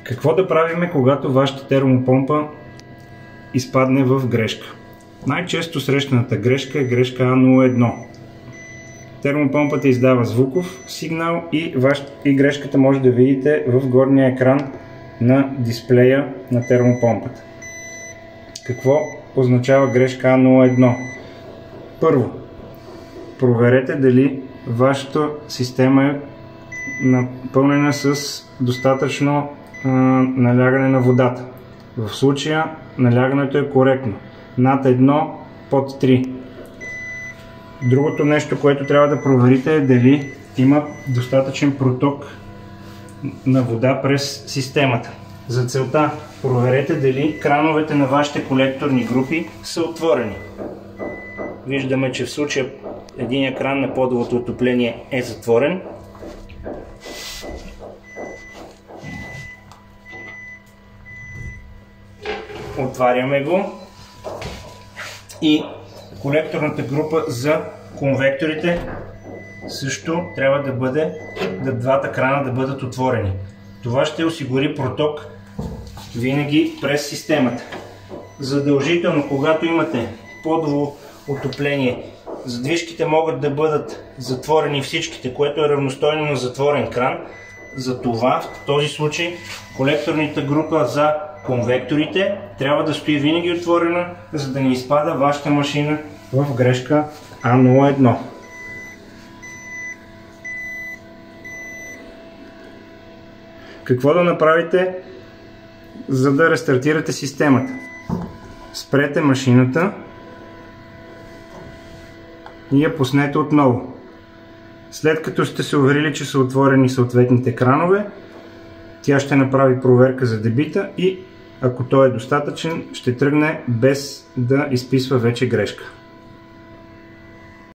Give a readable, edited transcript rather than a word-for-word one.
Какво да правим, когато вашата термопомпа изпадне в грешка? Най-често срещаната грешка е грешка А01. Термопомпата издава звуков сигнал и грешката може да видите в горния екран на дисплея на термопомпата. Какво означава грешка А01? Първо, проверете дали вашата система е напълнена с достатъчно налягане на водата. В случая налягането е коректно. Над 1, под 3. Другото нещо, което трябва да проверите е дали има достатъчен проток на вода през системата. За целта проверете дали крановете на вашите колекторни групи са отворени. Виждаме, че в случая един кран на подовото отопление е затворен. Отваряме го и колекторната група за конвекторите също трябва да бъде, двата крана да бъдат отворени. Това ще осигури проток винаги през системата. Задължително, когато имате подово отопление, задвижките могат да бъдат затворени всичките, което е равностойно на затворен кран. Затова в този случай колекторната група за конвекторите трябва да стои винаги отворена, за да не изпада вашата машина в грешка А01. Какво да направите, за да рестартирате системата? Спрете машината и я пуснете отново. След като сте се уверили, че са отворени съответните кранове, тя ще направи проверка за дебита и ако той е достатъчен, ще тръгне без да изписва вече грешка.